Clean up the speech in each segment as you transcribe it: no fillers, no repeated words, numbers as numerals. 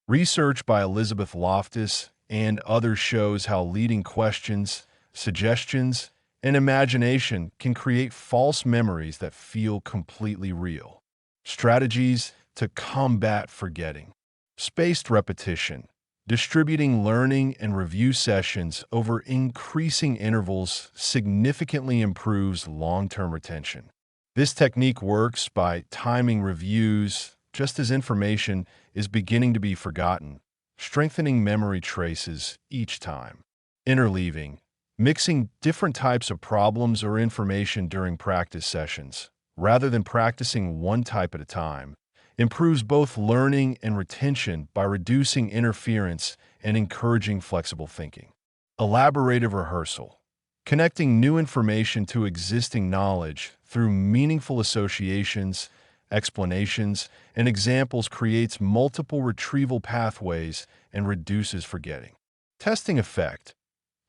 Research by Elizabeth Loftus and others shows how leading questions, suggestions, and imagination can create false memories that feel completely real. Strategies to combat forgetting. Spaced repetition. Distributing learning and review sessions over increasing intervals significantly improves long-term retention. This technique works by timing reviews just as information is beginning to be forgotten, strengthening memory traces each time. Interleaving. Mixing different types of problems or information during practice sessions, rather than practicing one type at a time, improves both learning and retention by reducing interference and encouraging flexible thinking. Elaborative rehearsal. Connecting new information to existing knowledge through meaningful associations, explanations, and examples creates multiple retrieval pathways and reduces forgetting. Testing effect.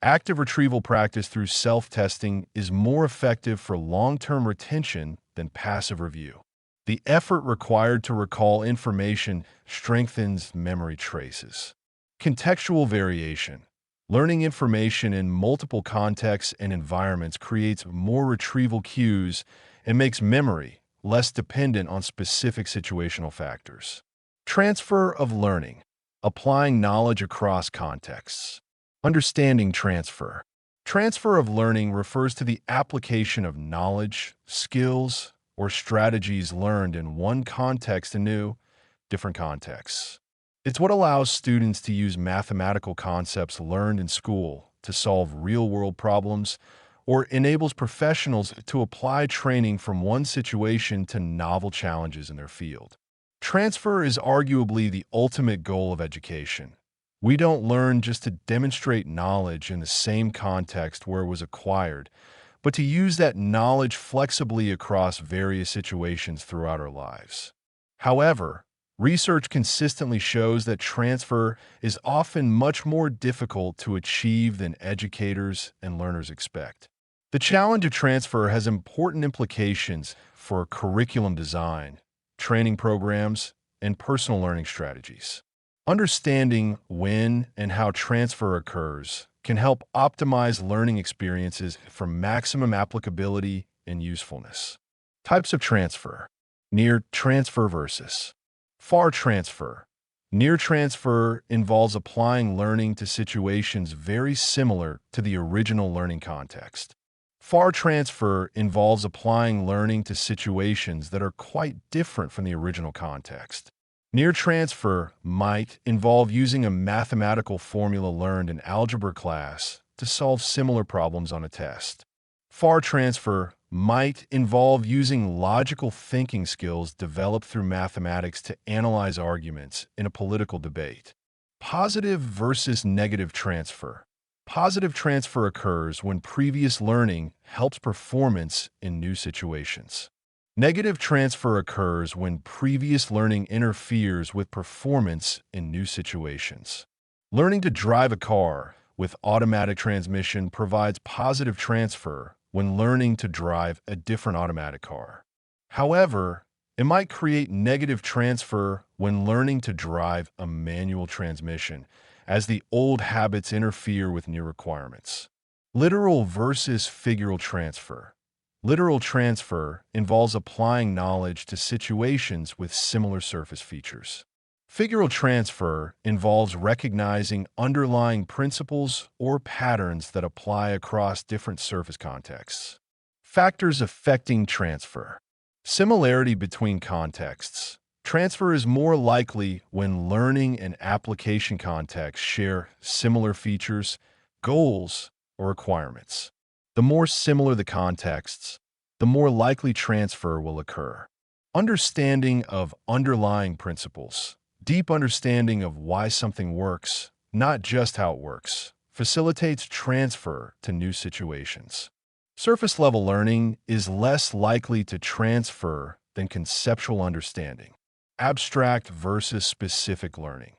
Active retrieval practice through self-testing is more effective for long-term retention than passive review. The effort required to recall information strengthens memory traces. Contextual variation. Learning information in multiple contexts and environments creates more retrieval cues and makes memory less dependent on specific situational factors. Transfer of learning. Applying knowledge across contexts. Understanding transfer. Transfer of learning refers to the application of knowledge, skills, or strategies learned in one context to different contexts. It's what allows students to use mathematical concepts learned in school to solve real-world problems, or enables professionals to apply training from one situation to novel challenges in their field. Transfer is arguably the ultimate goal of education. We don't learn just to demonstrate knowledge in the same context where it was acquired, but to use that knowledge flexibly across various situations throughout our lives. However, research consistently shows that transfer is often much more difficult to achieve than educators and learners expect. The challenge of transfer has important implications for curriculum design, training programs, and personal learning strategies. Understanding when and how transfer occurs can help optimize learning experiences for maximum applicability and usefulness. Types of transfer. Near transfer versus far transfer. Near transfer involves applying learning to situations very similar to the original learning context. Far transfer involves applying learning to situations that are quite different from the original context. Near transfer might involve using a mathematical formula learned in algebra class to solve similar problems on a test. Far transfer might involve using logical thinking skills developed through mathematics to analyze arguments in a political debate. Positive versus negative transfer. Positive transfer occurs when previous learning helps performance in new situations. Negative transfer occurs when previous learning interferes with performance in new situations. Learning to drive a car with automatic transmission provides positive transfer when learning to drive a different automatic car. However, it might create negative transfer when learning to drive a manual transmission, as the old habits interfere with new requirements. Literal versus figural transfer. Literal transfer involves applying knowledge to situations with similar surface features. Figural transfer involves recognizing underlying principles or patterns that apply across different surface contexts. Factors affecting transfer. Similarity between contexts. Transfer is more likely when learning and application contexts share similar features, goals, or requirements. The more similar the contexts, the more likely transfer will occur. Understanding of underlying principles. Deep understanding of why something works, not just how it works, facilitates transfer to new situations. Surface-level learning is less likely to transfer than conceptual understanding. Abstract versus specific learning.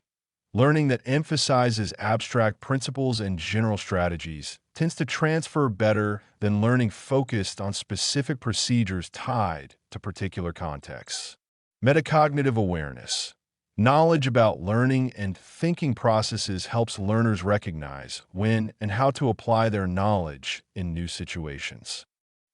Learning that emphasizes abstract principles and general strategies tends to transfer better than learning focused on specific procedures tied to particular contexts. Metacognitive awareness. Knowledge about learning and thinking processes helps learners recognize when and how to apply their knowledge in new situations.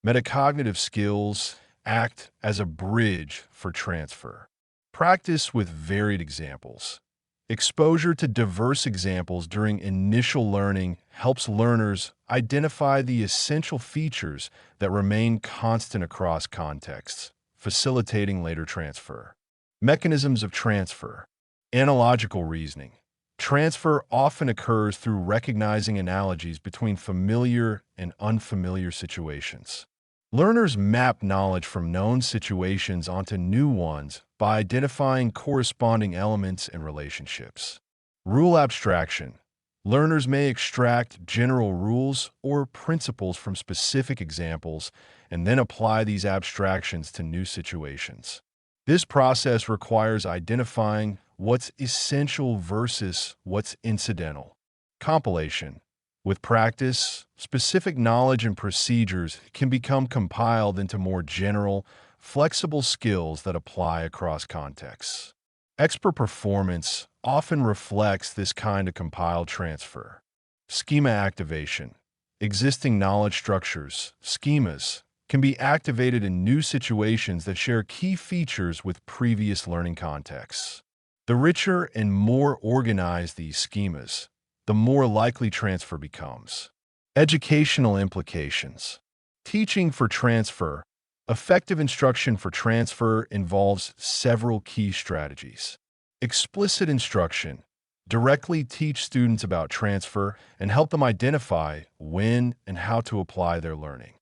Metacognitive skills act as a bridge for transfer. Practice with varied examples. Exposure to diverse examples during initial learning helps learners identify the essential features that remain constant across contexts, facilitating later transfer. Mechanisms of transfer. Analogical reasoning. Transfer often occurs through recognizing analogies between familiar and unfamiliar situations. Learners map knowledge from known situations onto new ones by identifying corresponding elements and relationships. Rule abstraction. Learners may extract general rules or principles from specific examples and then apply these abstractions to new situations. This process requires identifying what's essential versus what's incidental. Compilation. With practice, specific knowledge and procedures can become compiled into more general, flexible skills that apply across contexts. Expert performance often reflects this kind of compiled transfer. Schema activation. Existing knowledge structures, schemas, can be activated in new situations that share key features with previous learning contexts. The richer and more organized these schemas, the more likely transfer becomes. Educational implications. Teaching for transfer. Effective instruction for transfer involves several key strategies. Explicit instruction. Directly teach students about transfer and help them identify when and how to apply their learning.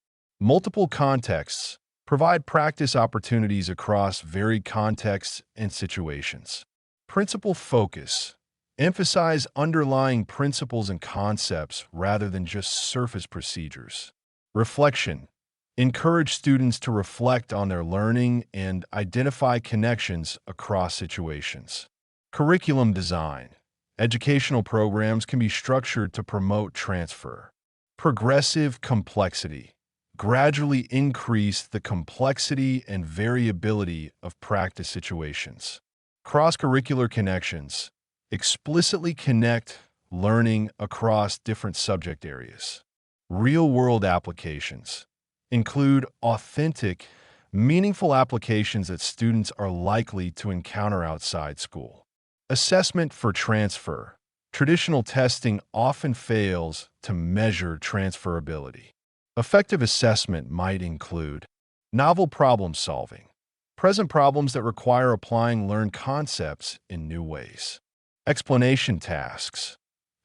Multiple contexts. Provide practice opportunities across varied contexts and situations. Principle focus. Emphasize underlying principles and concepts rather than just surface procedures. Reflection. Encourage students to reflect on their learning and identify connections across situations. Curriculum design. Educational programs can be structured to promote transfer. Progressive complexity. Gradually increase the complexity and variability of practice situations. Cross-curricular connections. Explicitly connect learning across different subject areas. Real-world applications. Include authentic, meaningful applications that students are likely to encounter outside school. Assessment for transfer. Traditional testing often fails to measure transferability. Effective assessment might include novel problem solving. Present problems that require applying learned concepts in new ways. Explanation tasks.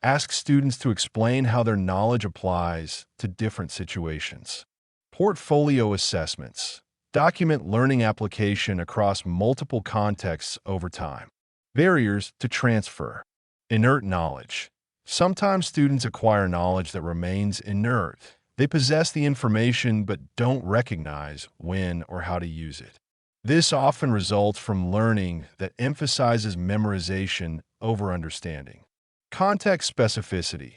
Ask students to explain how their knowledge applies to different situations. Portfolio assessments. Document learning application across multiple contexts over time. Barriers to transfer. Inert knowledge. Sometimes students acquire knowledge that remains inert. They possess the information but don't recognize when or how to use it. This often results from learning that emphasizes memorization over understanding. Context specificity.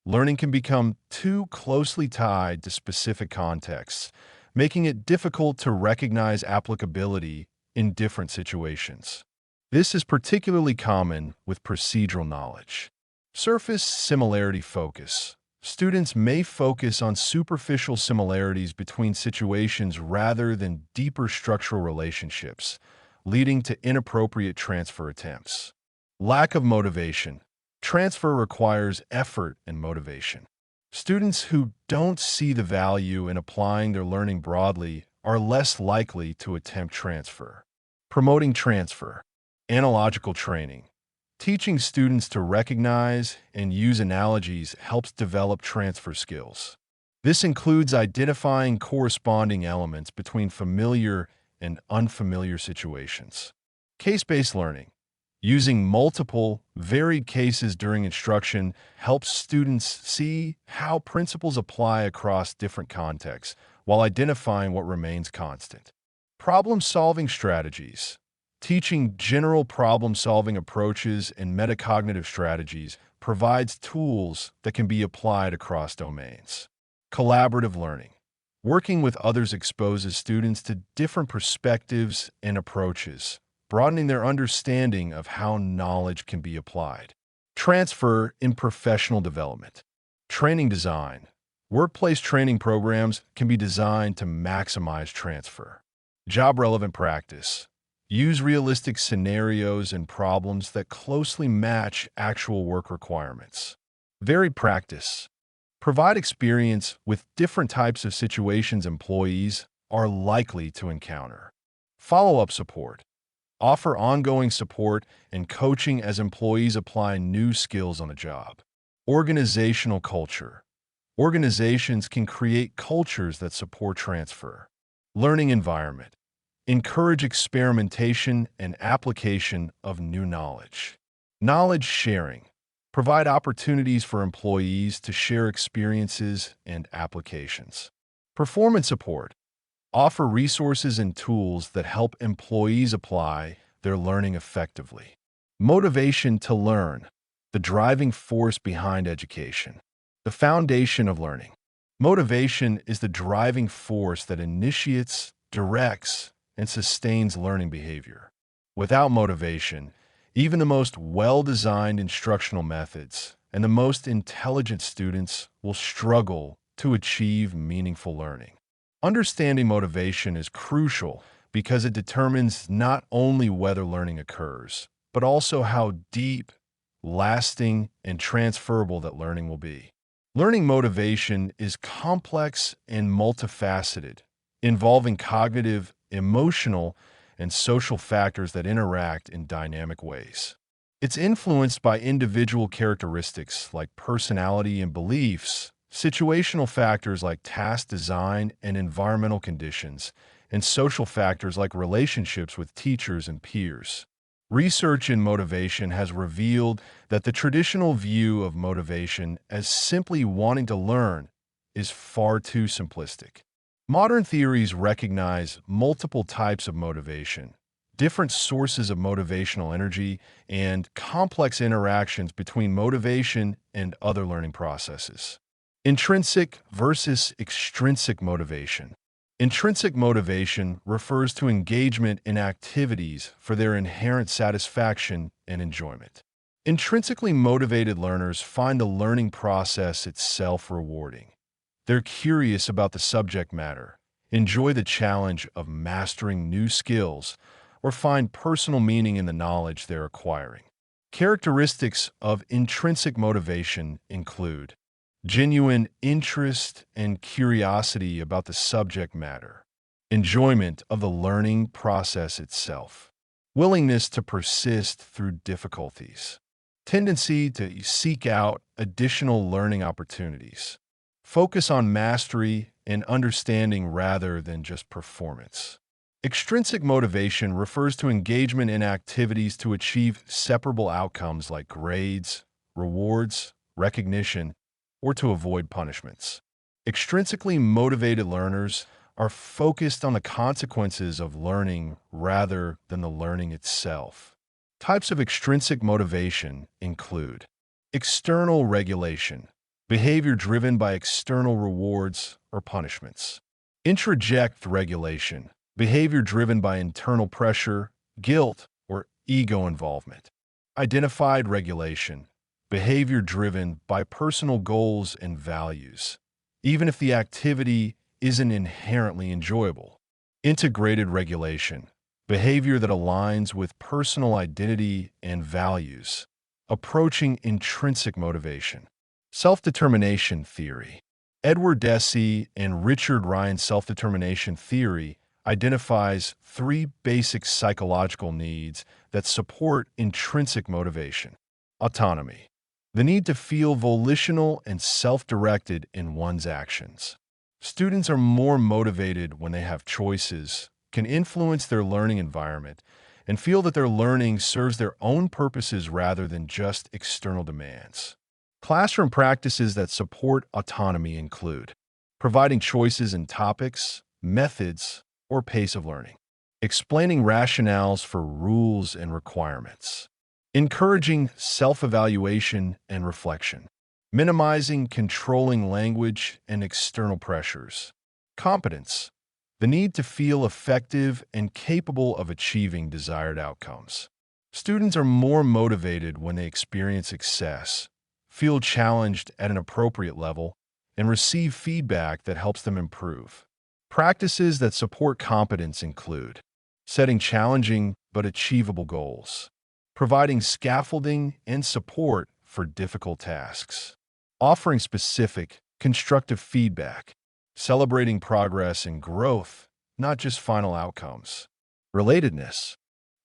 Learning can become too closely tied to specific contexts, making it difficult to recognize applicability in different situations. This is particularly common with procedural knowledge. Surface similarity focus. Students may focus on superficial similarities between situations rather than deeper structural relationships, leading to inappropriate transfer attempts. Lack of motivation. Transfer requires effort and motivation. Students who don't see the value in applying their learning broadly are less likely to attempt transfer. Promoting transfer. Analogical training. Teaching students to recognize and use analogies helps develop transfer skills. This includes identifying corresponding elements between familiar and unfamiliar situations. Case-based learning. Using multiple, varied cases during instruction helps students see how principles apply across different contexts while identifying what remains constant. Problem-solving strategies. Teaching general problem-solving approaches and metacognitive strategies provides tools that can be applied across domains. Collaborative learning. Working with others exposes students to different perspectives and approaches, broadening their understanding of how knowledge can be applied. Transfer in professional development. Training design. Workplace training programs can be designed to maximize transfer. Job-relevant practice. Use realistic scenarios and problems that closely match actual work requirements. Varied practice. Provide experience with different types of situations employees are likely to encounter. Follow-up support. Offer ongoing support and coaching as employees apply new skills on the job. Organizational culture. Organizations can create cultures that support transfer. Learning environment. Encourage experimentation and application of new knowledge. Knowledge sharing. Provide opportunities for employees to share experiences and applications. Performance support. Offer resources and tools that help employees apply their learning effectively. Motivation to learn. The driving force behind education. The foundation of learning. Motivation is the driving force that initiates, directs, and sustains learning behavior. Without motivation, even the most well-designed instructional methods and the most intelligent students will struggle to achieve meaningful learning. Understanding motivation is crucial because it determines not only whether learning occurs, but also how deep, lasting, and transferable that learning will be. Learning motivation is complex and multifaceted, involving cognitive, emotional, and social factors that interact in dynamic ways. It's influenced by individual characteristics like personality and beliefs, situational factors like task design and environmental conditions, and social factors like relationships with teachers and peers. Research in motivation has revealed that the traditional view of motivation as simply wanting to learn is far too simplistic. Modern theories recognize multiple types of motivation, different sources of motivational energy, and complex interactions between motivation and other learning processes. Intrinsic versus extrinsic motivation. Intrinsic motivation refers to engagement in activities for their inherent satisfaction and enjoyment. Intrinsically motivated learners find the learning process itself rewarding. They're curious about the subject matter, enjoy the challenge of mastering new skills, or find personal meaning in the knowledge they're acquiring. Characteristics of intrinsic motivation include genuine interest and curiosity about the subject matter, enjoyment of the learning process itself, willingness to persist through difficulties, tendency to seek out additional learning opportunities, focus on mastery and understanding rather than just performance. Extrinsic motivation refers to engagement in activities to achieve separable outcomes like grades, rewards, recognition, or to avoid punishments. Extrinsically motivated learners are focused on the consequences of learning rather than the learning itself. Types of extrinsic motivation include external regulation, behavior driven by external rewards or punishments. Introject regulation, behavior driven by internal pressure, guilt, or ego involvement. Identified regulation, behavior driven by personal goals and values, even if the activity isn't inherently enjoyable. Integrated regulation, behavior that aligns with personal identity and values, approaching intrinsic motivation. Self-determination theory. Edward Deci and Richard Ryan's self-determination theory identifies three basic psychological needs that support intrinsic motivation. Autonomy. The need to feel volitional and self-directed in one's actions. Students are more motivated when they have choices, can influence their learning environment, and feel that their learning serves their own purposes rather than just external demands. Classroom practices that support autonomy include providing choices in topics, methods, or pace of learning, explaining rationales for rules and requirements, encouraging self-evaluation and reflection, minimizing controlling language and external pressures. Competence. The need to feel effective and capable of achieving desired outcomes. Students are more motivated when they experience success, feel challenged at an appropriate level, and receive feedback that helps them improve. Practices that support competence include setting challenging but achievable goals, providing scaffolding and support for difficult tasks, offering specific, constructive feedback, celebrating progress and growth, not just final outcomes. Relatedness,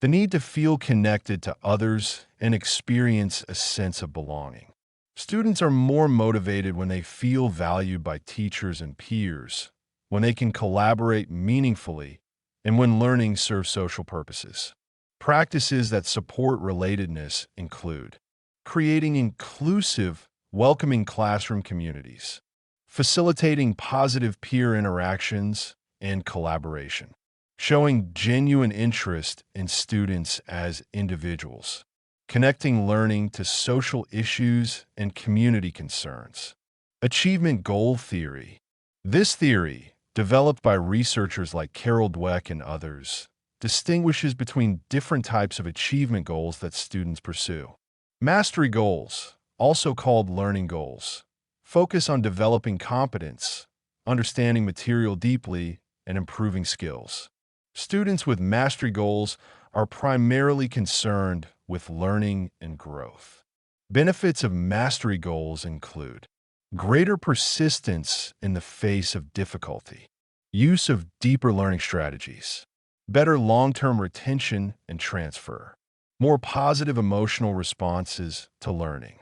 the need to feel connected to others and experience a sense of belonging. Students are more motivated when they feel valued by teachers and peers, when they can collaborate meaningfully, and when learning serves social purposes. Practices that support relatedness include creating inclusive, welcoming classroom communities, facilitating positive peer interactions and collaboration, showing genuine interest in students as individuals, connecting learning to social issues and community concerns. Achievement goal theory. This theory, developed by researchers like Carol Dweck and others, distinguishes between different types of achievement goals that students pursue. Mastery goals, also called learning goals, focus on developing competence, understanding material deeply, and improving skills. Students with mastery goals are primarily concerned with learning and growth. Benefits of mastery goals include greater persistence in the face of difficulty, use of deeper learning strategies, better long-term retention and transfer, more positive emotional responses to learning,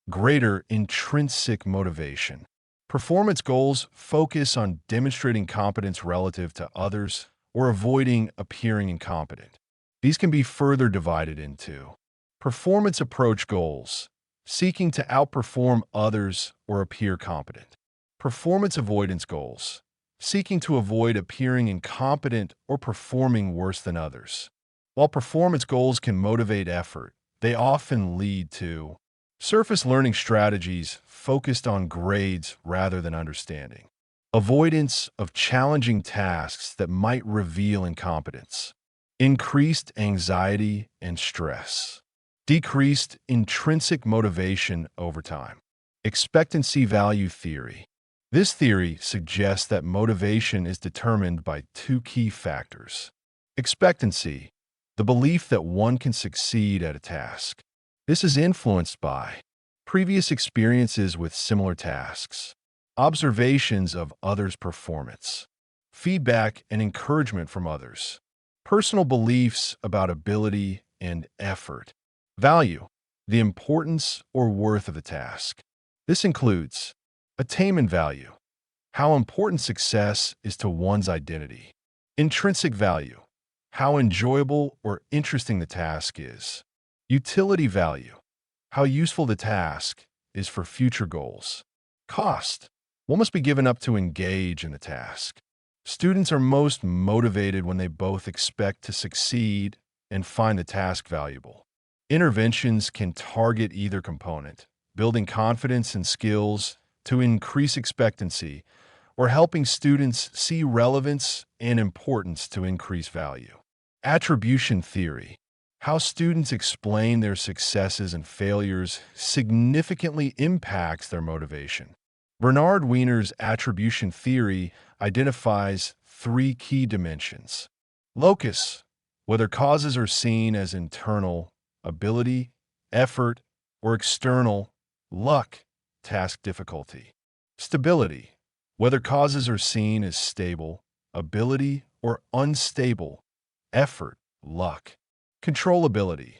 greater intrinsic motivation. Performance goals focus on demonstrating competence relative to others or avoiding appearing incompetent. These can be further divided into performance approach goals, seeking to outperform others or appear competent. Performance avoidance goals, seeking to avoid appearing incompetent or performing worse than others. While performance goals can motivate effort, they often lead to surface learning strategies focused on grades rather than understanding, avoidance of challenging tasks that might reveal incompetence, increased anxiety and stress, decreased intrinsic motivation over time. Expectancy value theory. This theory suggests that motivation is determined by two key factors. Expectancy, the belief that one can succeed at a task. This is influenced by previous experiences with similar tasks, observations of others' performance, feedback and encouragement from others, personal beliefs about ability and effort. Value, the importance or worth of the task. This includes attainment value, how important success is to one's identity. Intrinsic value, how enjoyable or interesting the task is. Utility value, how useful the task is for future goals. Cost, what must be given up to engage in the task. Students are most motivated when they both expect to succeed and find the task valuable. Interventions can target either component, building confidence and skills to increase expectancy, or helping students see relevance and importance to increase value. Attribution theory, how students explain their successes and failures significantly impacts their motivation. Bernard Wiener's attribution theory identifies three key dimensions. Locus, whether causes are seen as internal, ability, effort, or external, luck, task difficulty. Stability, whether causes are seen as stable, ability, or unstable, effort, luck. Controllability,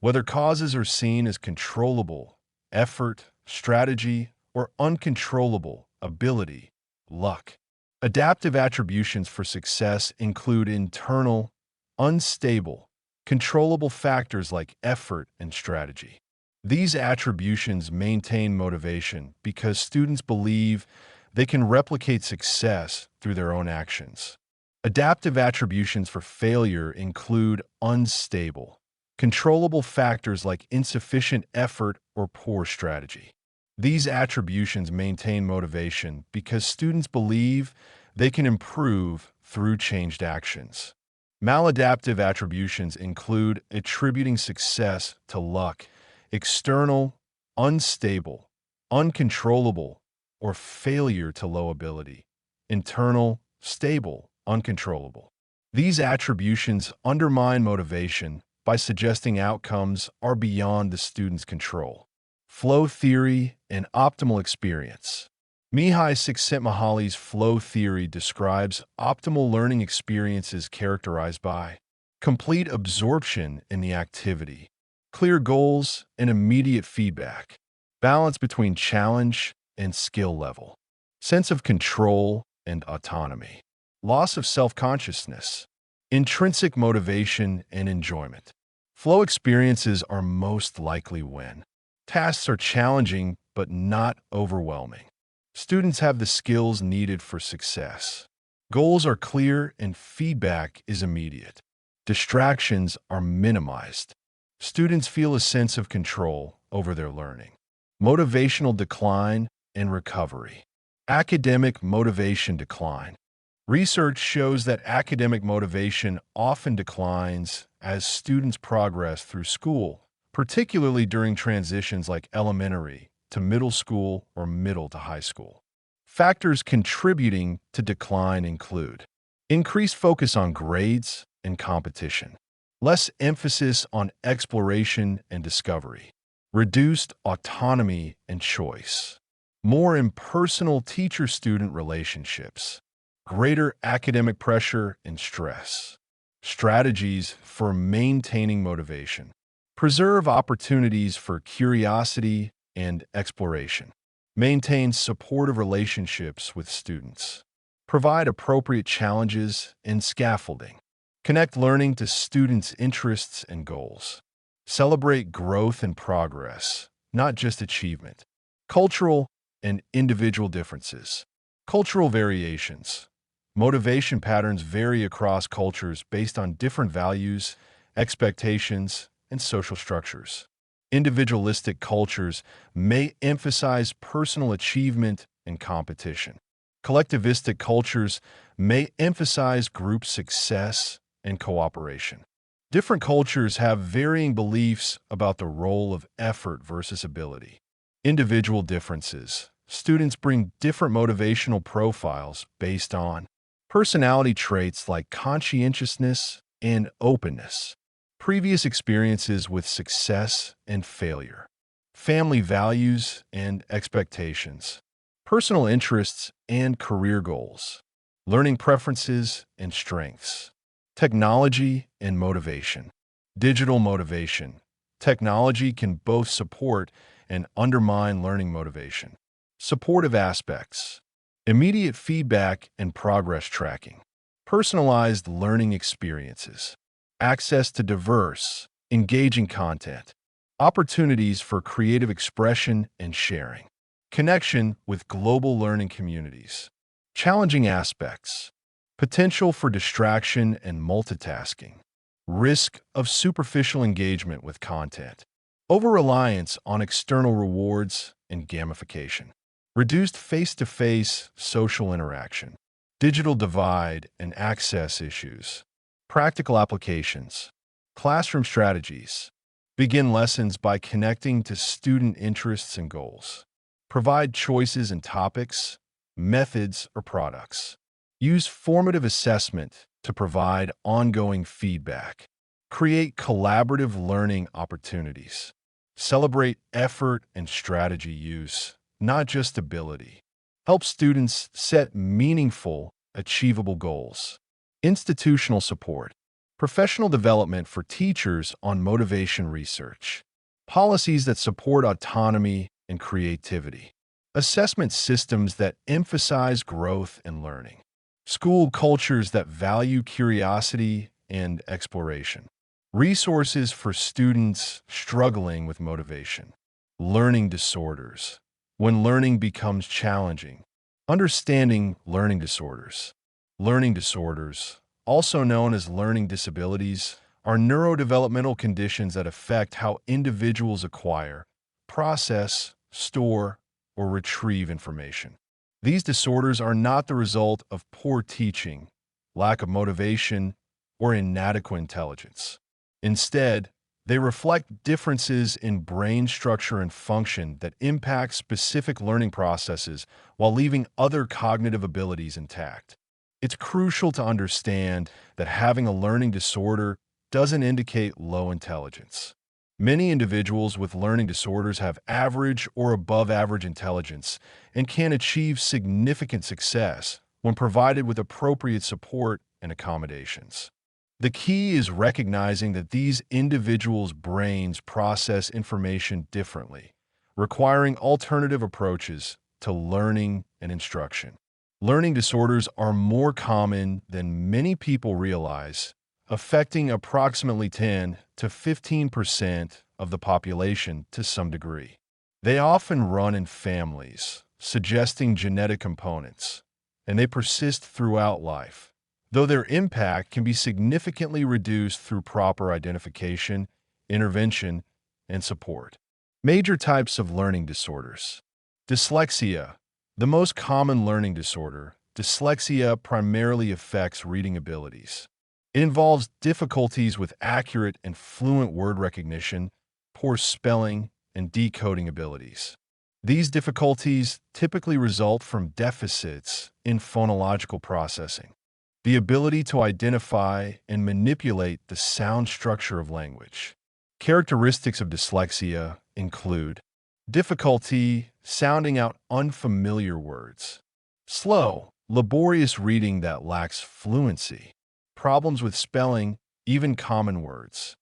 whether causes are seen as controllable, effort, strategy, or uncontrollable, ability, luck. Adaptive attributions for success include internal, unstable, controllable factors like effort and strategy. These attributions maintain motivation because students believe they can replicate success through their own actions. Adaptive attributions for failure include unstable, controllable factors like insufficient effort or poor strategy. These attributions maintain motivation because students believe they can improve through changed actions. Maladaptive attributions include attributing success to luck, external, unstable, uncontrollable, or failure to low ability, internal, stable, uncontrollable. These attributions undermine motivation by suggesting outcomes are beyond the student's control. Flow theory and optimal experience. Mihai Csikszentmihalyi's flow theory describes optimal learning experiences characterized by complete absorption in the activity, clear goals, and immediate feedback, balance between challenge and skill level, sense of control and autonomy, loss of self-consciousness, intrinsic motivation and enjoyment. Flow experiences are most likely when tasks are challenging but not overwhelming. Students have the skills needed for success. Goals are clear and feedback is immediate. Distractions are minimized. Students feel a sense of control over their learning. Motivational decline and recovery. Academic motivation decline. Research shows that academic motivation often declines as students progress through school, particularly during transitions like elementary to middle school or middle to high school. Factors contributing to decline include increased focus on grades and competition, less emphasis on exploration and discovery, reduced autonomy and choice, more impersonal teacher-student relationships, greater academic pressure and stress. Strategies for maintaining motivation. Preserve opportunities for curiosity and exploration. Maintain supportive relationships with students. Provide appropriate challenges and scaffolding. Connect learning to students' interests and goals. Celebrate growth and progress, not just achievement. Cultural and individual differences. Cultural variations. Motivation patterns vary across cultures based on different values, expectations, and social structures. Individualistic cultures may emphasize personal achievement and competition. Collectivistic cultures may emphasize group success and cooperation. Different cultures have varying beliefs about the role of effort versus ability. Individual differences. Students bring different motivational profiles based on personality traits like conscientiousness and openness, previous experiences with success and failure, family values and expectations, personal interests and career goals, learning preferences and strengths, technology and motivation, digital motivation. Technology can both support and undermine learning motivation. Supportive aspects, immediate feedback and progress tracking, personalized learning experiences, access to diverse, engaging content, opportunities for creative expression and sharing, connection with global learning communities, challenging aspects, potential for distraction and multitasking, risk of superficial engagement with content, over-reliance on external rewards and gamification, reduced face-to-face social interaction, digital divide and access issues, practical applications, classroom strategies. Begin lessons by connecting to student interests and goals. Provide choices in topics, methods, or products. Use formative assessment to provide ongoing feedback. Create collaborative learning opportunities. Celebrate effort and strategy use, not just ability. Help students set meaningful, achievable goals. Institutional support. Professional development for teachers on motivation research. Policies that support autonomy and creativity. Assessment systems that emphasize growth and learning. School cultures that value curiosity and exploration. Resources for students struggling with motivation. Learning disorders. When learning becomes challenging. Understanding learning disorders. Learning disorders, also known as learning disabilities, are neurodevelopmental conditions that affect how individuals acquire, process, store, or retrieve information. These disorders are not the result of poor teaching. lack of motivation, or inadequate intelligence. Instead, they reflect differences in brain structure and function that impact specific learning processes while leaving other cognitive abilities intact. It's crucial to understand that having a learning disorder doesn't indicate low intelligence. Many individuals with learning disorders have average or above average intelligence and can achieve significant success when provided with appropriate support and accommodations. The key is recognizing that these individuals' brains process information differently, requiring alternative approaches to learning and instruction. Learning disorders are more common than many people realize, affecting approximately 10 to 15% of the population to some degree. They often run in families, suggesting genetic components, and they persist throughout life, though their impact can be significantly reduced through proper identification, intervention, and support. Major types of learning disorders. Dyslexia. The most common learning disorder, dyslexia primarily affects reading abilities. It involves difficulties with accurate and fluent word recognition, poor spelling, and decoding abilities. These difficulties typically result from deficits in phonological processing, the ability to identify and manipulate the sound structure of language. Characteristics of dyslexia include difficulty sounding out unfamiliar words, slow, laborious reading that lacks fluency, problems with spelling, even common words,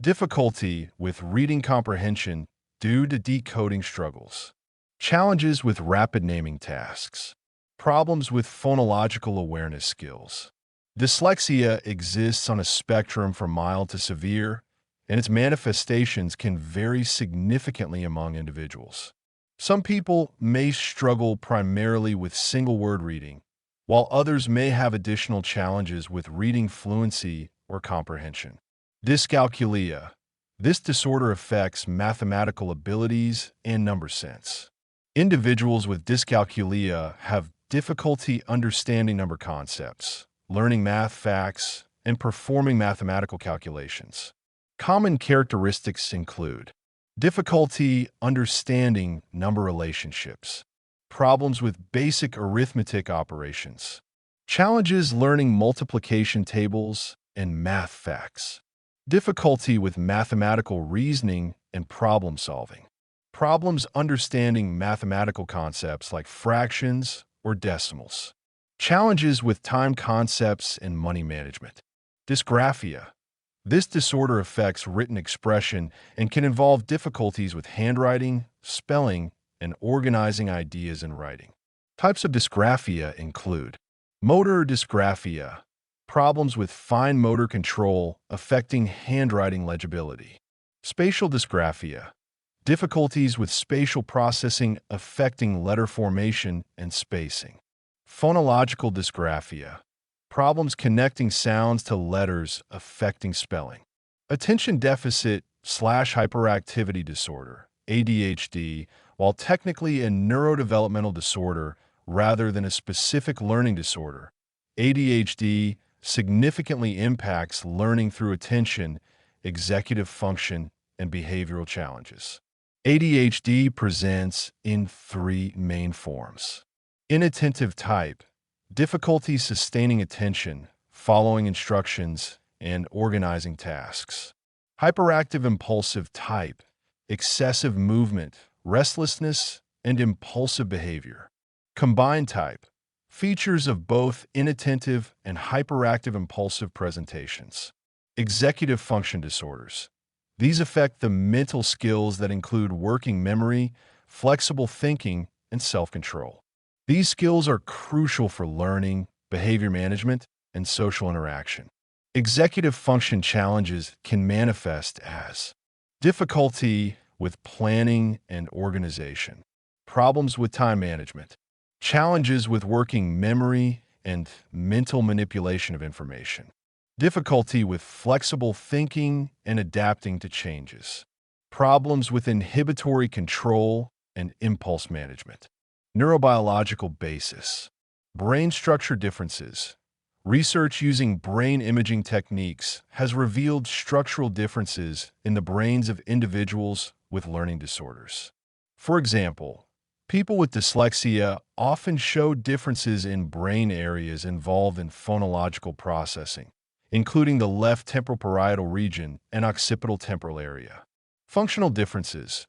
difficulty with reading comprehension due to decoding struggles, challenges with rapid naming tasks, problems with phonological awareness skills. Dyslexia exists on a spectrum from mild to severe, and its manifestations can vary significantly among individuals. Some people may struggle primarily with single-word reading, while others may have additional challenges with reading fluency or comprehension. Dyscalculia. This disorder affects mathematical abilities and number sense. Individuals with dyscalculia have difficulty understanding number concepts, learning math facts, and performing mathematical calculations. Common characteristics include difficulty understanding number relationships, problems with basic arithmetic operations, challenges learning multiplication tables and math facts, difficulty with mathematical reasoning and problem solving, problems understanding mathematical concepts like fractions or decimals, challenges with time concepts and money management. Dysgraphia. This disorder affects written expression and can involve difficulties with handwriting, spelling, and organizing ideas in writing. Types of dysgraphia include motor dysgraphia, problems with fine motor control affecting handwriting legibility. Spatial dysgraphia, difficulties with spatial processing affecting letter formation and spacing. Phonological dysgraphia, problems connecting sounds to letters affecting spelling. Attention deficit/hyperactivity disorder, ADHD, while technically a neurodevelopmental disorder rather than a specific learning disorder, ADHD significantly impacts learning through attention, executive function, and behavioral challenges. ADHD presents in three main forms. Inattentive type, difficulty sustaining attention, following instructions, and organizing tasks. Hyperactive impulsive type, excessive movement, restlessness, and impulsive behavior. Combined type, features of both inattentive and hyperactive impulsive presentations. Executive function disorders. These affect the mental skills that include working memory, flexible thinking, and self-control. These skills are crucial for learning, behavior management, and social interaction. Executive function challenges can manifest as difficulty with planning and organization, problems with time management, challenges with working memory and mental manipulation of information, difficulty with flexible thinking and adapting to changes, problems with inhibitory control and impulse management. Neurobiological basis. Brain structure differences, Research using brain imaging techniques has revealed structural differences in the brains of individuals with learning disorders. For example, people with dyslexia often show differences in brain areas involved in phonological processing, including the left temporal parietal region and occipital temporal area. Functional differences.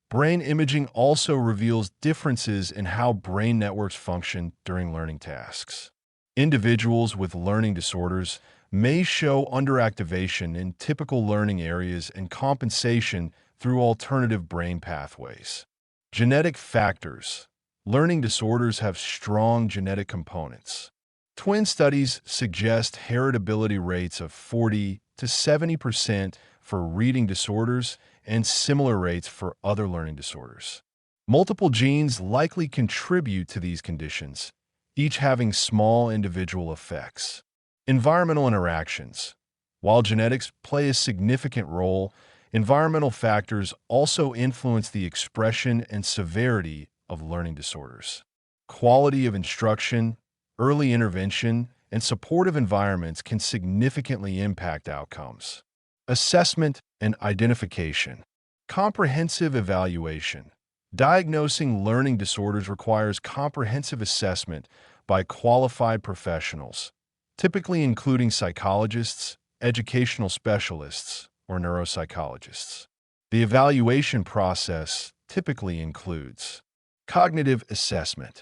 Brain imaging also reveals differences in how brain networks function during learning tasks. Individuals with learning disorders may show underactivation in typical learning areas and compensation through alternative brain pathways. Genetic factors. Learning disorders have strong genetic components. Twin studies suggest heritability rates of 40 to 70% for reading disorders and similar rates for other learning disorders. Multiple genes likely contribute to these conditions, each having small individual effects. Environmental interactions. While genetics play a significant role, environmental factors also influence the expression and severity of learning disorders. Quality of instruction, early intervention, and supportive environments can significantly impact outcomes. Assessment and identification. Comprehensive evaluation. Diagnosing learning disorders requires comprehensive assessment by qualified professionals, typically including psychologists, educational specialists, or neuropsychologists. The evaluation process typically includes cognitive assessment,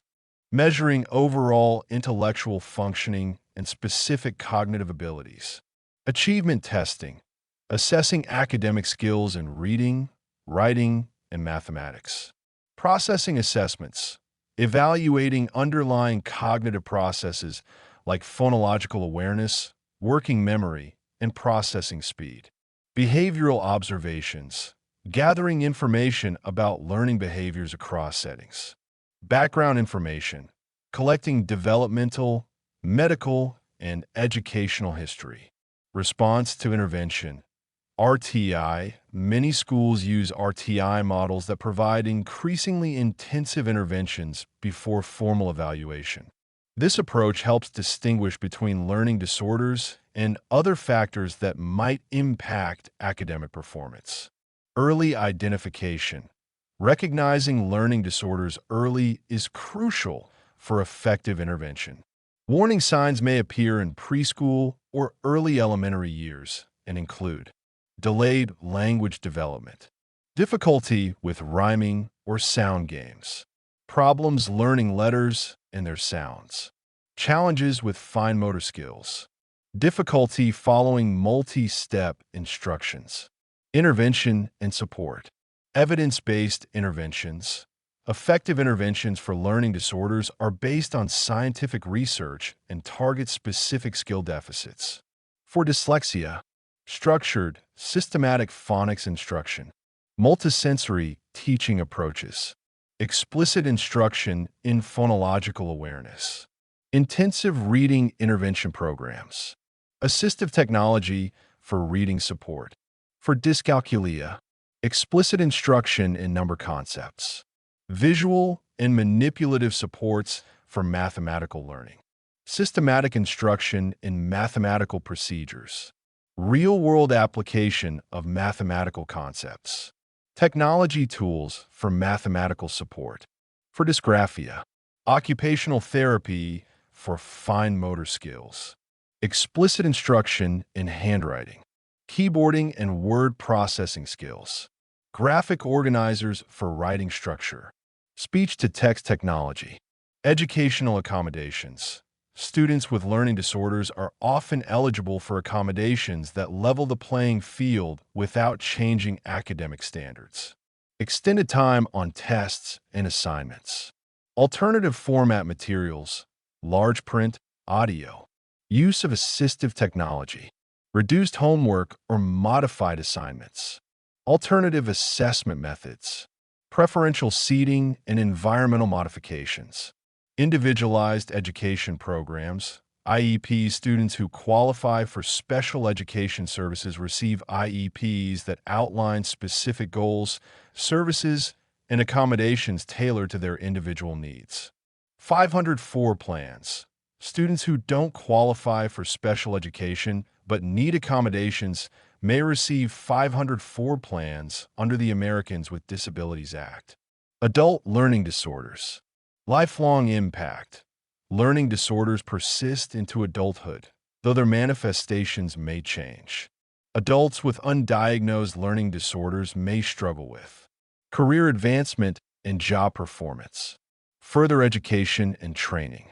measuring overall intellectual functioning and specific cognitive abilities. Achievement testing, assessing academic skills in reading, writing, and mathematics. Processing assessments, evaluating underlying cognitive processes like phonological awareness, working memory, and processing speed. Behavioral observations, gathering information about learning behaviors across settings. Background information, collecting developmental, medical, and educational history. Response to intervention, RTI. Many schools use RTI models that provide increasingly intensive interventions before formal evaluation. This approach helps distinguish between learning disorders and other factors that might impact academic performance. Early identification. Recognizing learning disorders early is crucial for effective intervention. Warning signs may appear in preschool or early elementary years and include delayed language development, difficulty with rhyming or sound games, problems learning letters and their sounds, challenges with fine motor skills, difficulty following multi-step instructions, intervention and support, evidence-based interventions. Effective interventions for learning disorders are based on scientific research and target specific skill deficits. For dyslexia, structured, systematic phonics instruction, multisensory teaching approaches, explicit instruction in phonological awareness, intensive reading intervention programs, assistive technology for reading support. For dyscalculia, explicit instruction in number concepts, visual and manipulative supports for mathematical learning, systematic instruction in mathematical procedures, real-world application of mathematical concepts, technology tools for mathematical support. For dysgraphia, occupational therapy for fine motor skills, explicit instruction in handwriting, keyboarding and word processing skills, graphic organizers for writing structure, speech-to-text technology, educational accommodations. Students with learning disorders are often eligible for accommodations that level the playing field without changing academic standards. Extended time on tests and assignments. Alternative format materials, large print, audio. Use of assistive technology. Reduced homework or modified assignments. Alternative assessment methods. Preferential seating and environmental modifications. Individualized education programs, IEP. Students who qualify for special education services receive IEPs that outline specific goals, services, and accommodations tailored to their individual needs. 504 plans. Students who don't qualify for special education but need accommodations may receive 504 plans under the Americans with Disabilities Act. Adult learning disorders. Lifelong impact. Learning disorders persist into adulthood, though their manifestations may change. Adults with undiagnosed learning disorders may struggle with career advancement and job performance, further education and training,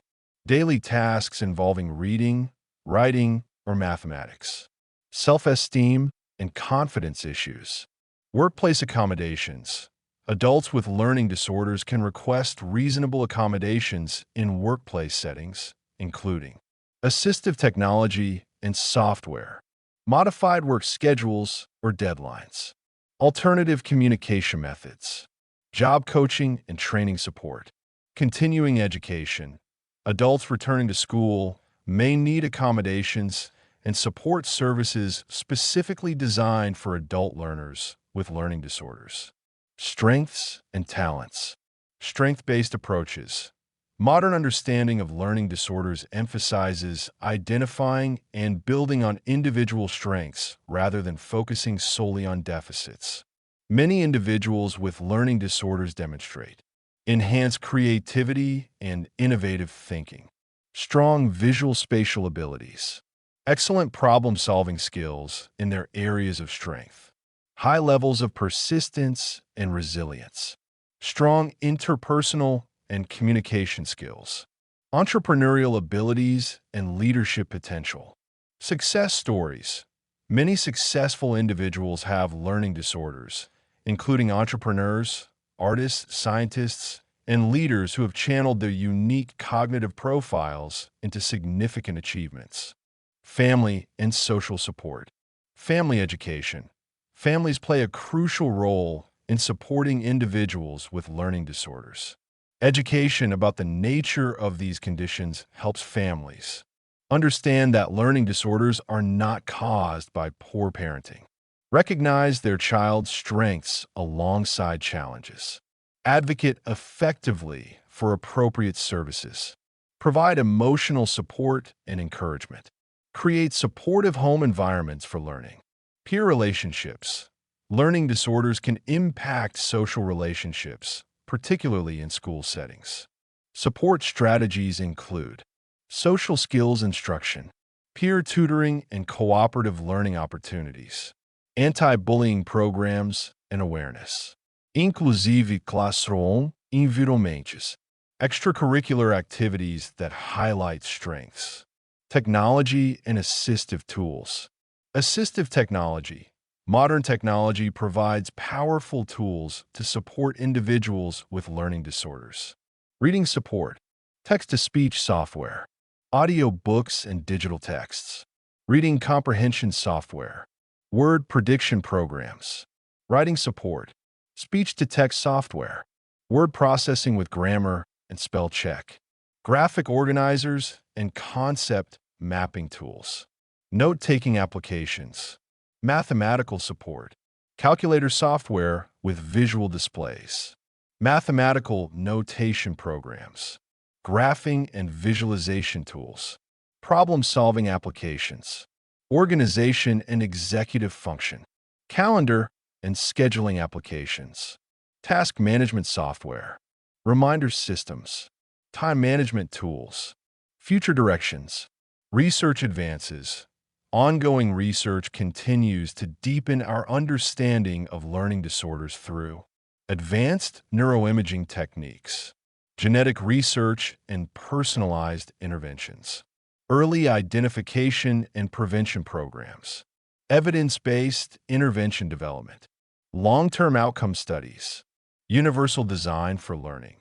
daily tasks involving reading, writing, or mathematics, self-esteem and confidence issues, workplace accommodations. Adults with learning disorders can request reasonable accommodations in workplace settings, including assistive technology and software, modified work schedules or deadlines, alternative communication methods, job coaching and training support, continuing education. Adults returning to school may need accommodations and support services specifically designed for adult learners with learning disorders. Strengths and talents. Strength-based approaches. Modern understanding of learning disorders emphasizes identifying and building on individual strengths rather than focusing solely on deficits. Many individuals with learning disorders demonstrate enhanced creativity and innovative thinking, strong visual spatial abilities, excellent problem-solving skills in their areas of strength, high levels of persistence and resilience, strong interpersonal and communication skills, entrepreneurial abilities and leadership potential. Success stories. Many successful individuals have learning disorders, including entrepreneurs, artists, scientists, and leaders who have channeled their unique cognitive profiles into significant achievements. Family and social support. Family education. Families play a crucial role in supporting individuals with learning disorders. Education about the nature of these conditions helps families understand that learning disorders are not caused by poor parenting. Recognize their child's strengths alongside challenges. Advocate effectively for appropriate services. Provide emotional support and encouragement. Create supportive home environments for learning. Peer relationships. Learning disorders can impact social relationships, particularly in school settings. Support strategies include social skills instruction, peer tutoring and cooperative learning opportunities, anti-bullying programs and awareness, inclusive classroom environments, extracurricular activities that highlight strengths, technology and assistive tools. Assistive technology. Modern technology provides powerful tools to support individuals with learning disorders. Reading support. Text-to-speech software. Audio books and digital texts. Reading comprehension software. Word prediction programs. Writing support. Speech-to-text software. Word processing with grammar and spell check. Graphic organizers and concept mapping tools. Note-taking applications, mathematical support, calculator software with visual displays, mathematical notation programs, graphing and visualization tools, problem-solving applications, organization and executive function, calendar and scheduling applications, task management software, reminder systems, time management tools, future directions, research advances. Ongoing research continues to deepen our understanding of learning disorders through advanced neuroimaging techniques, genetic research, and personalized interventions, early identification and prevention programs, evidence-based intervention development, long-term outcome studies, universal design for learning.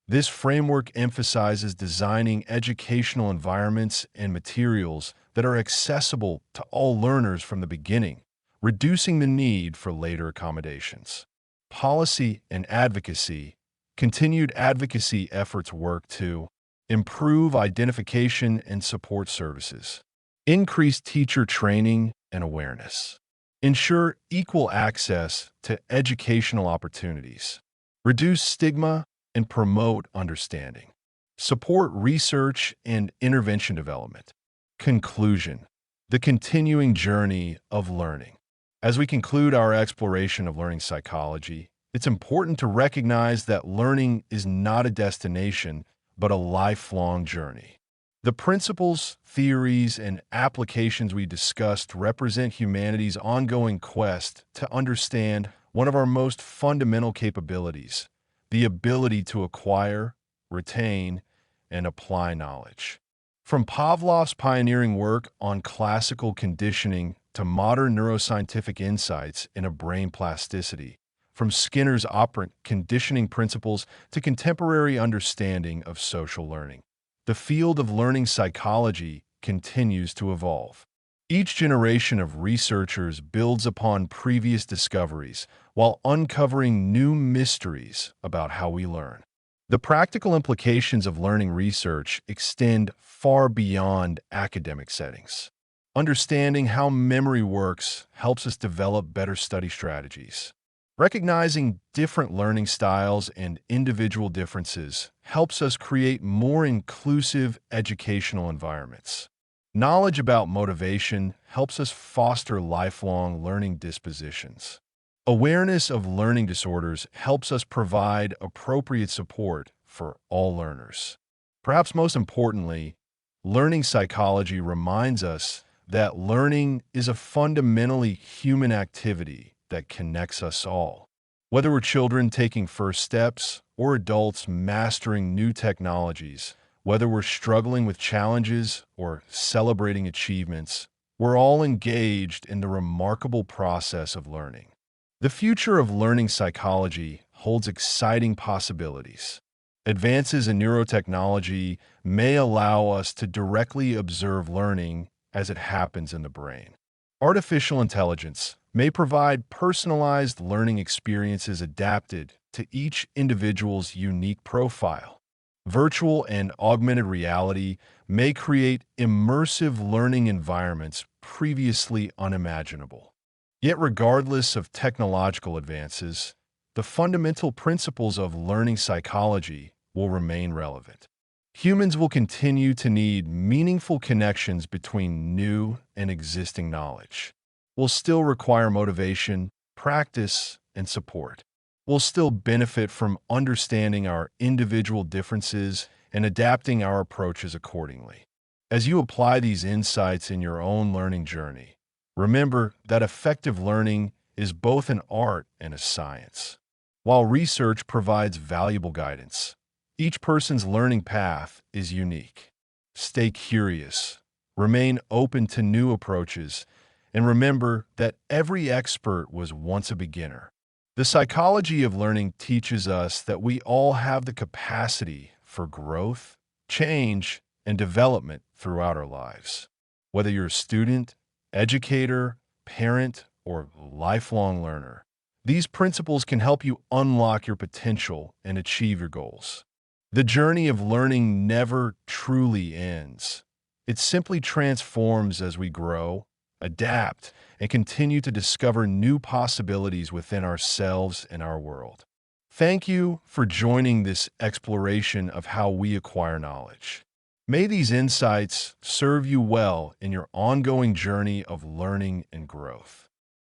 This framework emphasizes designing educational environments and materials that are accessible to all learners from the beginning, reducing the need for later accommodations. Policy and advocacy. Continued advocacy efforts work to improve identification and support services, increase teacher training and awareness, ensure equal access to educational opportunities, reduce stigma and promote understanding, support research and intervention development. Conclusion: the continuing journey of learning. As we conclude our exploration of learning psychology, it's important to recognize that learning is not a destination, but a lifelong journey. The principles, theories, and applications we discussed represent humanity's ongoing quest to understand one of our most fundamental capabilities: the ability to acquire, retain, and apply knowledge. From Pavlov's pioneering work on classical conditioning to modern neuroscientific insights into brain plasticity, from Skinner's operant conditioning principles to contemporary understanding of social learning, the field of learning psychology continues to evolve. Each generation of researchers builds upon previous discoveries while uncovering new mysteries about how we learn. The practical implications of learning research extend far beyond academic settings. Understanding how memory works helps us develop better study strategies. Recognizing different learning styles and individual differences helps us create more inclusive educational environments. Knowledge about motivation helps us foster lifelong learning dispositions. Awareness of learning disorders helps us provide appropriate support for all learners. Perhaps most importantly, learning psychology reminds us that learning is a fundamentally human activity that connects us all. Whether we're children taking first steps or adults mastering new technologies, whether we're struggling with challenges or celebrating achievements, we're all engaged in the remarkable process of learning. The future of learning psychology holds exciting possibilities. Advances in neurotechnology may allow us to directly observe learning as it happens in the brain. Artificial intelligence may provide personalized learning experiences adapted to each individual's unique profile. Virtual and augmented reality may create immersive learning environments previously unimaginable. Yet, regardless of technological advances, the fundamental principles of learning psychology will remain relevant. Humans will continue to need meaningful connections between new and existing knowledge. We'll still require motivation, practice, and support. We'll still benefit from understanding our individual differences and adapting our approaches accordingly. As you apply these insights in your own learning journey, remember that effective learning is both an art and a science. While research provides valuable guidance, each person's learning path is unique. Stay curious, remain open to new approaches, and remember that every expert was once a beginner. The psychology of learning teaches us that we all have the capacity for growth, change, and development throughout our lives. Whether you're a student, educator, parent, or lifelong learner, these principles can help you unlock your potential and achieve your goals. The journey of learning never truly ends. It simply transforms as we grow, adapt, and continue to discover new possibilities within ourselves and our world. Thank you for joining this exploration of how we acquire knowledge. May these insights serve you well in your ongoing journey of learning and growth.